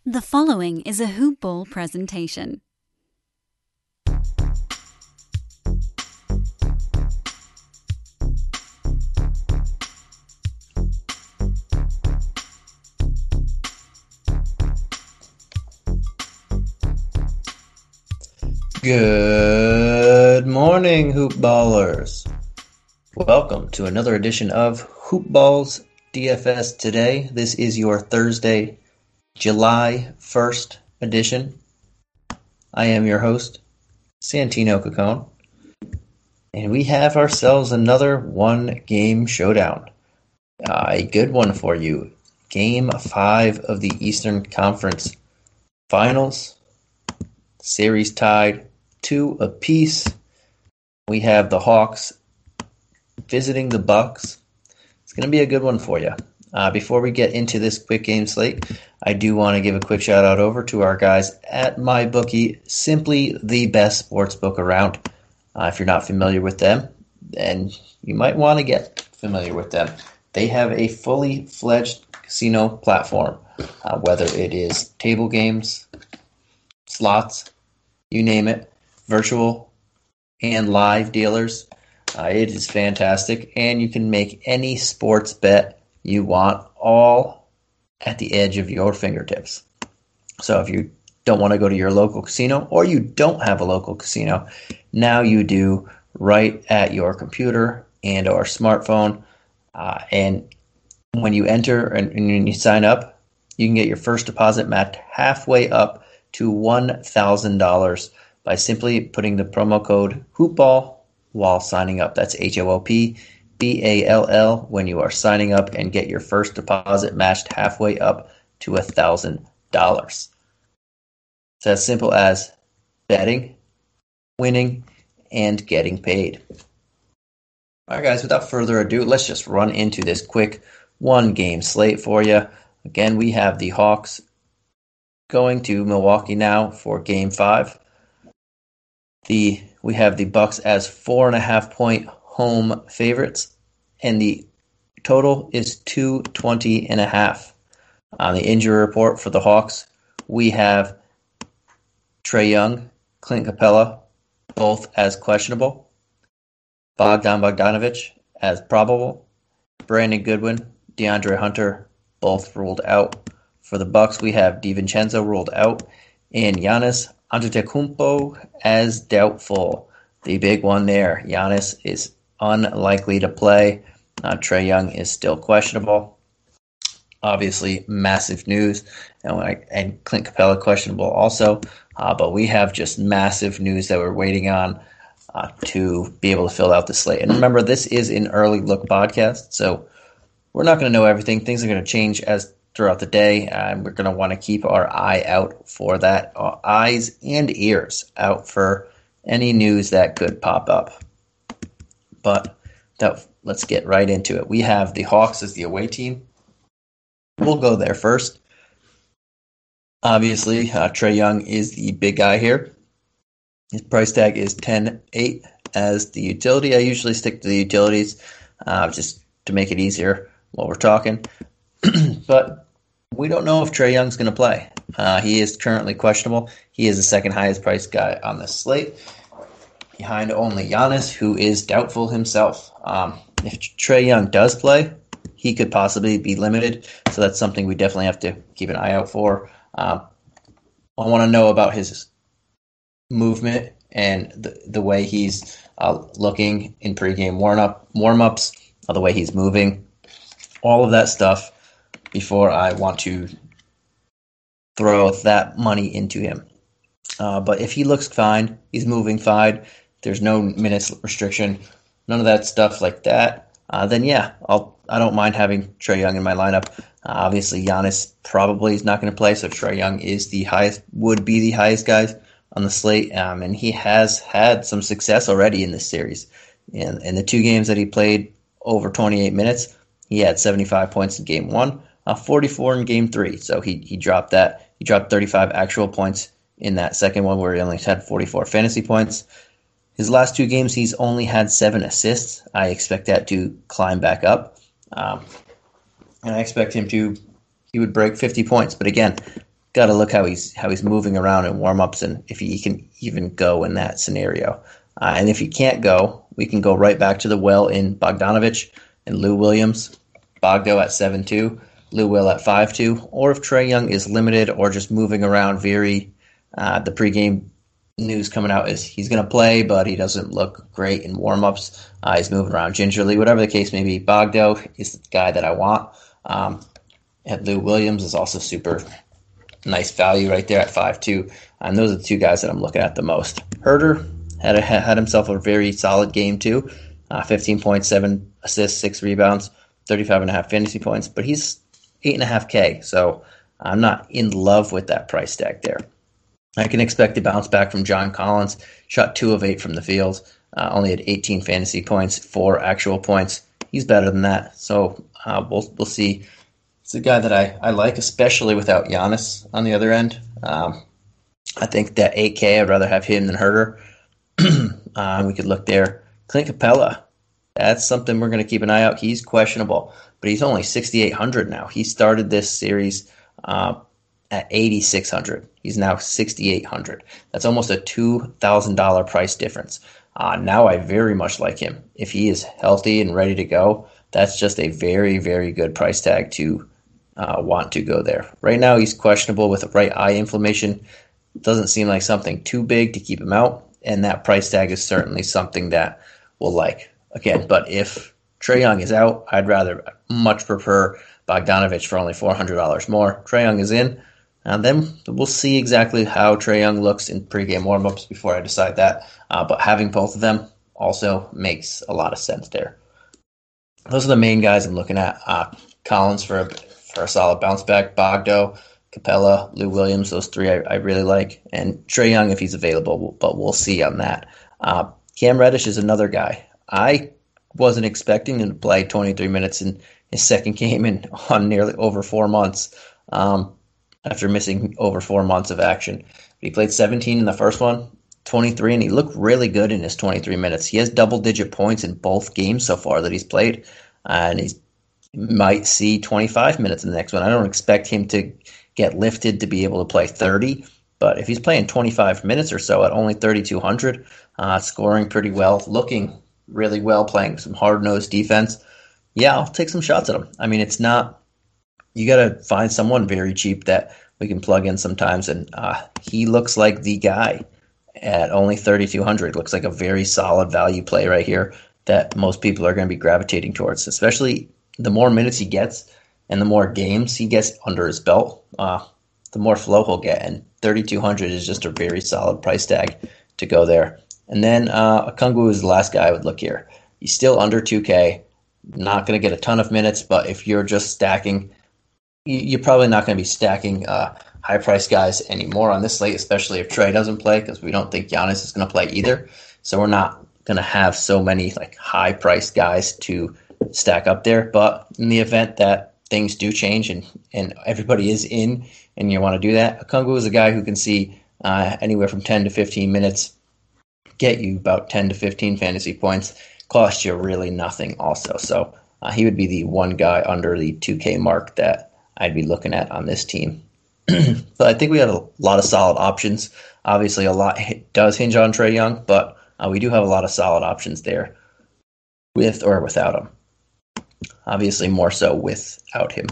The following is a Hoop Ball presentation. Good morning, Hoop Ballers. Welcome to another edition of Hoop Balls DFS today. This is your Thursday, July 1st edition. I am your host, Santino Cacone, and we have ourselves another one-game showdown. A good one for you. Game 5 of the Eastern Conference Finals. Series tied 2 apiece. We have the Hawks visiting the Bucks. It's going to be a good one for you. Before we get into this quick game slate, I do want to give a quick shout out over to our guys at MyBookie, simply the best sports book around. If you're not familiar with them, then you might want to get familiar with them. They have a fully fledged casino platform, whether it is table games, slots, you name it, virtual and live dealers. It is fantastic, and you can make any sports bet you want, all at the edge of your fingertips. So if you don't want to go to your local casino, or you don't have a local casino, now you do, right at your computer and or smartphone. And when you enter and when you sign up, you can get your first deposit matched halfway up to $1,000 by simply putting the promo code HOOPBALL while signing up. That's HOOPBALL when you are signing up, and get your first deposit matched halfway up to $1,000. It's as simple as betting, winning, and getting paid. All right, guys, without further ado, let's just run into this quick one-game slate for you. Again, we have the Hawks going to Milwaukee now for Game 5. We have the Bucks as 4.5-point home favorites, and the total is 220.5. On the injury report for the Hawks, we have Trey Young, Clint Capella, both as questionable, Bogdan Bogdanovic as probable, Brandon Goodwin, DeAndre Hunter, both ruled out. For the Bucks, we have DiVincenzo ruled out, and Giannis Antetokounmpo as doubtful. The big one there, Giannis is unlikely to play. Trey Young is still questionable. Obviously, massive news. And Clint Capella questionable also. But we have just massive news that we're waiting on to be able to fill out the slate. And remember, this is an early look podcast, so we're not going to know everything. Things are going to change throughout the day, and we're going to want to keep our eye out for that, eyes and ears out for any news that could pop up. But let's get right into it. We have the Hawks as the away team. We'll go there first. Obviously, Trey Young is the big guy here. His price tag is 10.8 as the utility. I usually stick to the utilities just to make it easier while we're talking. But we don't know if Trey Young's going to play. He is currently questionable. He is the second highest priced guy on the slate, behind only Giannis, who is doubtful himself. If Trey Young does play, he could possibly be limited, so that's something we definitely have to keep an eye out for. I want to know about his movement and the way he's looking in pregame warm-ups, the way he's moving, all of that stuff before I want to throw that money into him. But if he looks fine, he's moving fine, there's no minutes restriction, none of that stuff like that, then yeah, I don't mind having Trey Young in my lineup. Obviously, Giannis probably is not going to play, so Trey Young is would be the highest guy on the slate, and he has had some success already in this series. In the 2 games that he played over 28 minutes, he had 75 points in Game 1, 44 in Game 3, so he dropped that. He dropped 35 actual points in that second one where he only had 44 fantasy points. His last 2 games, he's only had 7 assists. I expect that to climb back up. And I expect he would break 50 points. But again, got to look how he's moving around in warm-ups and if he can even go in that scenario. And if he can't go, we can go right back to the well in Bogdanovich and Lou Williams. Bogdo at 7-2, Lou Will at 5-2. Or if Trey Young is limited or just moving around the pregame news coming out is he's going to play, but he doesn't look great in warm-ups. He's moving around gingerly. Whatever the case may be, Bogdo is the guy that I want. And Lou Williams is also super nice value right there at 5-2. And those are the two guys that I'm looking at the most. Herter had himself a very solid game too. 15 points, 7 assists, 6 rebounds, 35.5 fantasy points. But he's 8.5K, so I'm not in love with that price tag there. I can expect a bounce back from John Collins. Shot 2 of 8 from the field. Only had 18 fantasy points, 4 actual points. He's better than that. So we'll see. It's a guy that I like, especially without Giannis on the other end. I think that 8K, I'd rather have him than Herter. We could look there. Clint Capella. That's something we're going to keep an eye out. He's questionable, but he's only 6,800 now. He started this series at 8,600. He's now 6,800. That's almost a $2,000 price difference. Now I very much like him. If he is healthy and ready to go, that's just a very, very good price tag to want to go there. Right now he's questionable with right eye inflammation. Doesn't seem like something too big to keep him out, and that price tag is certainly something that we'll like. Again, but if Trey Young is out, I'd rather much prefer Bogdanovich for only $400 more. Trey Young is in, and then we'll see exactly how Trey Young looks in pregame warmups before I decide that. But having both of them also makes a lot of sense there. Those are the main guys I'm looking at. Collins for a solid bounce back. Bogdo, Capella, Lou Williams, those three I really like. And Trey Young if he's available, but we'll see on that. Cam Reddish is another guy. I wasn't expecting him to play 23 minutes in his second game on nearly over 4 months after missing over 4 months of action. He played 17 in the first one, 23, and he looked really good in his 23 minutes. He has double-digit points in both games so far that he's played, and he might see 25 minutes in the next one. I don't expect him to get lifted to be able to play 30, but if he's playing 25 minutes or so at only 3,200, scoring pretty well, looking really well, playing some hard-nosed defense, yeah, I'll take some shots at him. I mean, it's not – you got to find someone very cheap that we can plug in sometimes, and he looks like the guy at only 3,200. Looks like a very solid value play right here that most people are going to be gravitating towards, especially the more minutes he gets and the more games he gets under his belt, the more flow he'll get, and 3,200 is just a very solid price tag to go there. And then Okongwu is the last guy I would look here. He's still under 2K, not going to get a ton of minutes, but if you're just stacking, you're probably not going to be stacking high-priced guys anymore on this slate, especially if Trey doesn't play, because we don't think Giannis is going to play either. So we're not going to have so many like high-priced guys to stack up there. But in the event that things do change and everybody is in and you want to do that, Okongwu is a guy who can see anywhere from 10 to 15 minutes, get you about 10 to 15 fantasy points, cost you really nothing also. So he would be the one guy under the 2K mark that I'd be looking at on this team. But I think we have a lot of solid options. Obviously, a lot does hinge on Trey Young, but we do have a lot of solid options there with or without him. Obviously, more so without him.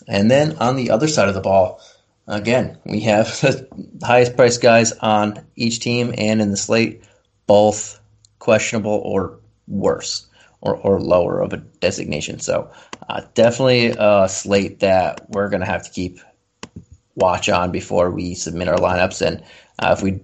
And then on the other side of the ball, again, we have the highest priced guys on each team and in the slate, both questionable or worse or lower of a designation. So definitely a slate that we're going to have to keep watch on before we submit our lineups. And if we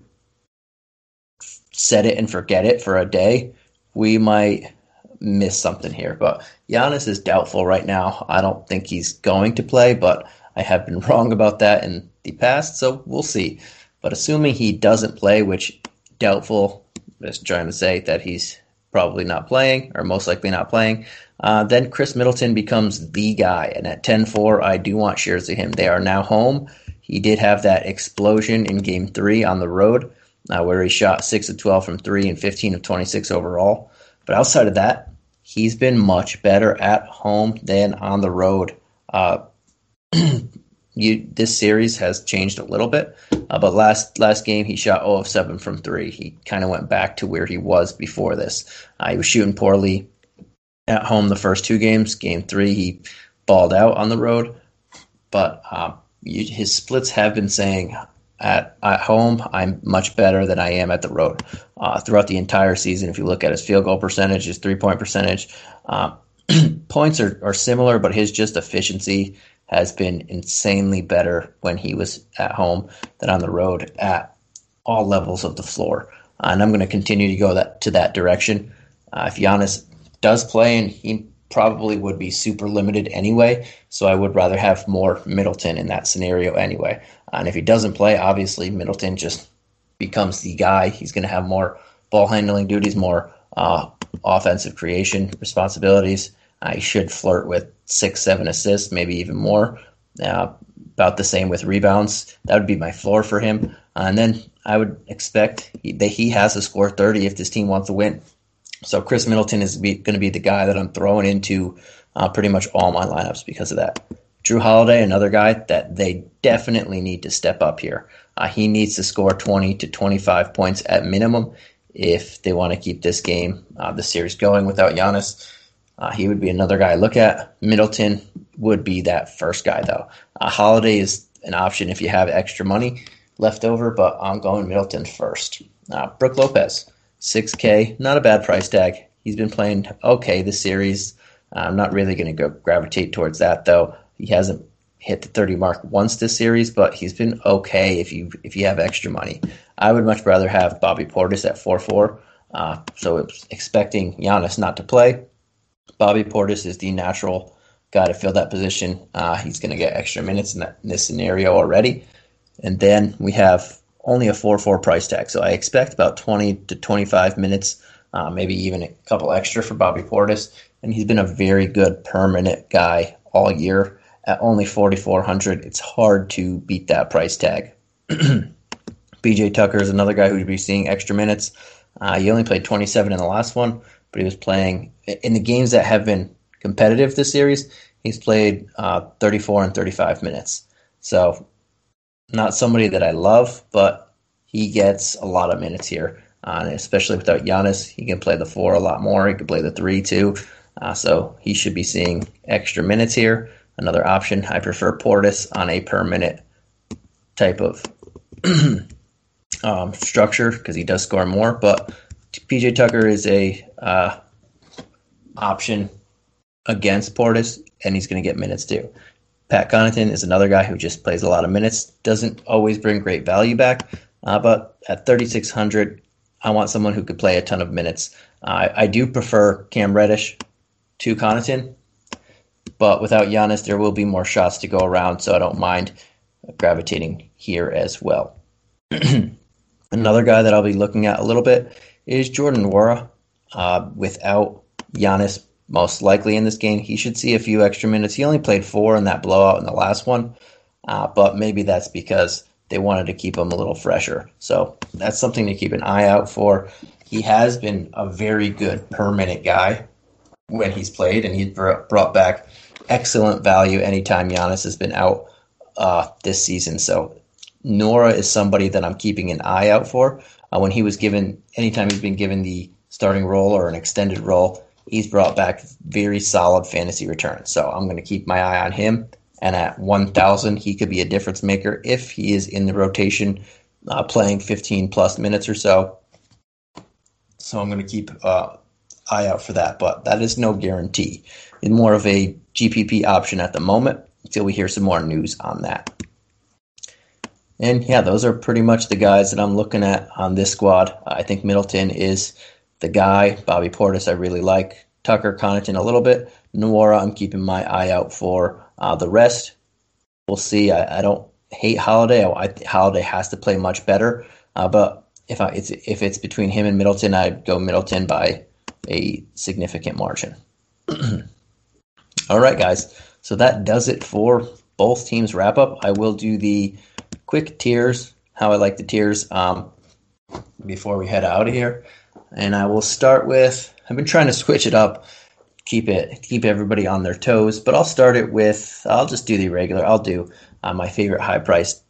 set it and forget it for a day, we might miss something here. But Giannis is doubtful right now. I don't think he's going to play, but I have been wrong about that in the past, so we'll see. But assuming he doesn't play, which doubtful, just trying to say that he's probably not playing, or most likely not playing, then Chris Middleton becomes the guy. And at 10-4, I do want shares of him. They are now home. He did have that explosion in Game 3 on the road, where he shot 6 of 12 from 3 and 15 of 26 overall. But outside of that, he's been much better at home than on the road. this series has changed a little bit. But last game, he shot 0 of 7 from 3. He kind of went back to where he was before this. He was shooting poorly at home the first 2 games. Game 3, he balled out on the road. But his splits have been saying at home, I'm much better than I am at the road. Throughout the entire season, if you look at his field goal percentage, his three-point percentage, points are similar, but his just efficiency has been insanely better when he was at home than on the road at all levels of the floor. And I'm going to continue to go to that direction. If Giannis does play, and he probably would be super limited anyway, so I would rather have more Middleton in that scenario anyway. And if he doesn't play, obviously Middleton just becomes the guy. He's going to have more ball handling duties, more offensive creation responsibilities. He should flirt with 6-7 assists, maybe even more. About the same with rebounds. That would be my floor for him. And then I would expect that he has to score 30 if this team wants to win. So Chris Middleton is going to be the guy that I'm throwing into pretty much all my lineups because of that. Drew Holiday, another guy that they definitely need to step up here. He needs to score 20 to 25 points at minimum if they want to keep this game, the series going without Giannis. He would be another guy I look at. Middleton would be that first guy, though. Holiday is an option if you have extra money left over, but I'm going Middleton first. Brooke Lopez, $6K, not a bad price tag. He's been playing okay this series. I'm not really going to go gravitate towards that, though. He hasn't hit the 30 mark once this series, but he's been okay if you have extra money. I would much rather have Bobby Portis at 4-4. So expecting Giannis not to play. Bobby Portis is the natural guy to fill that position. He's going to get extra minutes in this scenario already. And then we have only a 4-4 price tag. So I expect about 20 to 25 minutes, maybe even a couple extra for Bobby Portis. And he's been a very good permanent guy all year at only 4,400. It's hard to beat that price tag. PJ Tucker is another guy who would be seeing extra minutes. He only played 27 in the last one, but he was playing in the games that have been competitive this series. He's played 34 and 35 minutes. So not somebody that I love, but he gets a lot of minutes here. And especially without Giannis, he can play the 4 a lot more. He can play the 3 too. So he should be seeing extra minutes here. Another option, I prefer Portis on a per minute type of structure because he does score more. But PJ Tucker is a option against Portis, and he's going to get minutes too. Pat Connaughton is another guy who just plays a lot of minutes, doesn't always bring great value back, but at 3,600, I want someone who could play a ton of minutes. I do prefer Cam Reddish to Connaughton, but without Giannis, there will be more shots to go around, so I don't mind gravitating here as well. Another guy that I'll be looking at a little bit is Jordan Warra. Without Giannis most likely in this game, he should see a few extra minutes. He only played 4 in that blowout in the last one, but maybe that's because they wanted to keep him a little fresher. So that's something to keep an eye out for. He has been a very good per-minute guy when he's played, and he's brought back excellent value anytime Giannis has been out this season. So Nora is somebody that I'm keeping an eye out for. When he was given, anytime he's been given the starting role or an extended role, he's brought back very solid fantasy returns. So I'm going to keep my eye on him. And at 1,000, he could be a difference maker if he is in the rotation, playing 15 plus minutes or so. So I'm going to keep eye out for that, but that is no guarantee. It's more of a GPP option at the moment until we hear some more news on that. And yeah, those are pretty much the guys that I'm looking at on this squad. I think Middleton is the guy. Bobby Portis I really like. Tucker, Connaughton a little bit. Warra I'm keeping my eye out for. The rest, we'll see. I don't hate Holiday. Holiday has to play much better. But if it's between him and Middleton, I'd go Middleton by a significant margin. All right, guys. So that does it for both teams' wrap-up. I will do the quick tiers, how I like the tiers, before we head out of here. And I will start with, I've been trying to switch it up, keep everybody on their toes. But I'll just do the regular. I'll do my favorite high price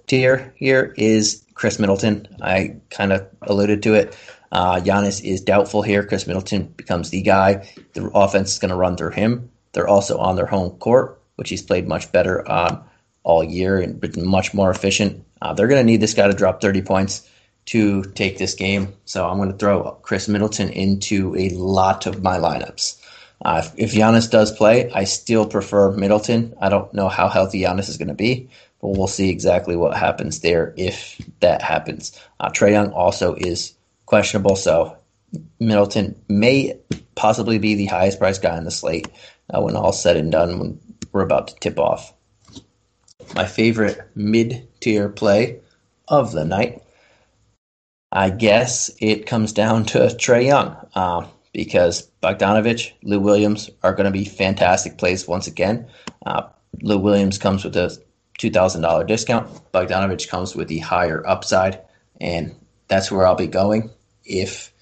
tier here is Chris Middleton. I kind of alluded to it. Giannis is doubtful here. Chris Middleton becomes the guy. The offense is going to run through him. They're also on their home court, which he's played much better all year and been much more efficient. They're going to need this guy to drop 30 points to take this game. So I'm going to throw Chris Middleton into a lot of my lineups. If Giannis does play, I still prefer Middleton. I don't know how healthy Giannis is going to be, but we'll see exactly what happens there if that happens. Trey Young also is questionable, so Middleton may possibly be the highest priced guy on the slate when all's said and done, when we're about to tip off. My favorite mid-tier play of the night, I guess it comes down to Trey Young, because Bogdanovich, Lou Williams are going to be fantastic plays once again. Lou Williams comes with a $2,000 discount. Bogdanovich comes with the higher upside, and that's where I'll be going if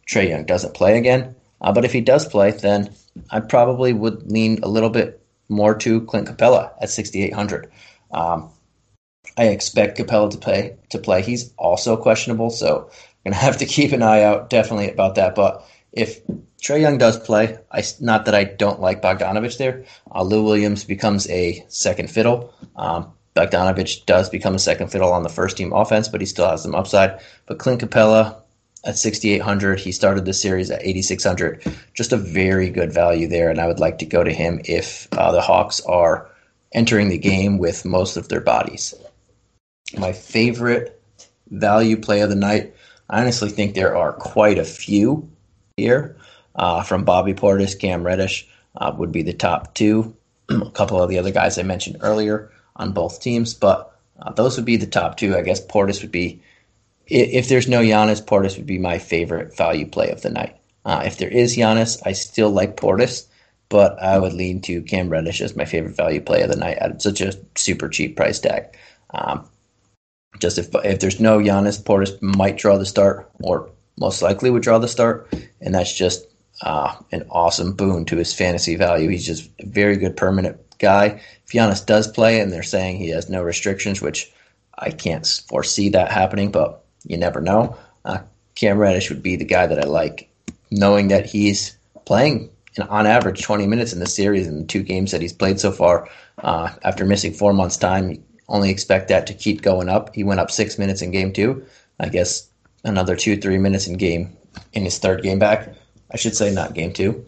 Trey Young doesn't play again. But if he does play, then I probably would lean a little bit more to Clint Capella at 6,800. I expect Capella to play. He's also questionable, so I'm going to have to keep an eye out definitely about that. But if Trey Young does play, not that I don't like Bogdanovich there, Lou Williams becomes a second fiddle. Bogdanovich does become a second fiddle on the first team offense, but he still has some upside. But Clint Capella at 6,800, he started this series at 8,600. Just a very good value there, and I would like to go to him if the Hawks are entering the game with most of their bodies. My favorite value play of the night, I honestly think there are quite a few here. From Bobby Portis, Cam Reddish would be the top two. A couple of the other guys I mentioned earlier on both teams, but those would be the top two. I guess Portis would be, if there's no Giannis, Portis would be my favorite value play of the night. If there is Giannis, I still like Portis, but I would lean to Cam Reddish as my favorite value play of the night at such a super cheap price tag. Just if there's no Giannis, Portis might draw the start, or most likely would draw the start, and that's just an awesome boon to his fantasy value. He's just a very good permanent guy. If Giannis does play and they're saying he has no restrictions, which I can't foresee that happening, but you never know, Cam Reddish would be the guy that I like, knowing that he's playing on average 20 minutes in the series in the two games that he's played so far. After missing 4 months' time, you only expect that to keep going up. He went up 6 minutes in game two. I guess another 2-3 minutes in his third game back. I should say not game two.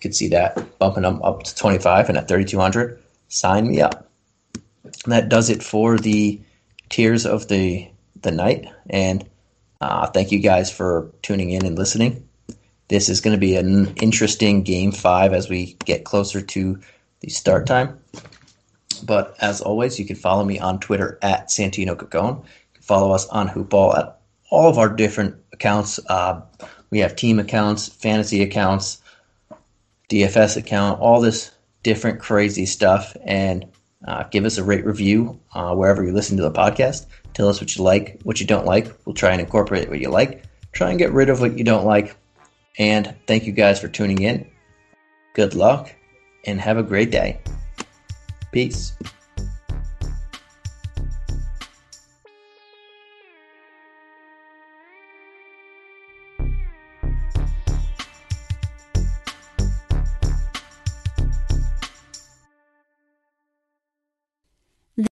Could see that bumping him up to 25 and at 3,200. Sign me up. And that does it for the tiers of the night. And thank you guys for tuning in and listening. This is going to be an interesting game 5 as we get closer to the start time. But as always, you can follow me on Twitter at Santino Cacone. You can follow us on Hoopball at all of our different accounts. We have team accounts, fantasy accounts, DFS account, all this different crazy stuff. And give us a rate review wherever you listen to the podcast. Tell us what you like, what you don't like. We'll try and incorporate what you like. Try and get rid of what you don't like. And thank you guys for tuning in. Good luck and have a great day. Peace.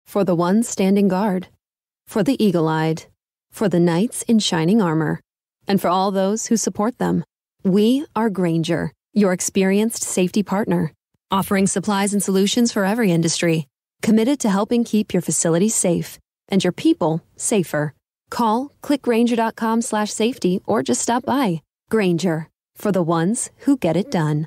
For the ones standing guard, for the eagle-eyed, for the knights in shining armor, and for all those who support them. We are Grainger, your experienced safety partner, offering supplies and solutions for every industry, committed to helping keep your facilities safe and your people safer. Call, click Grainger.com/safety, or just stop by. Grainger, for the ones who get it done.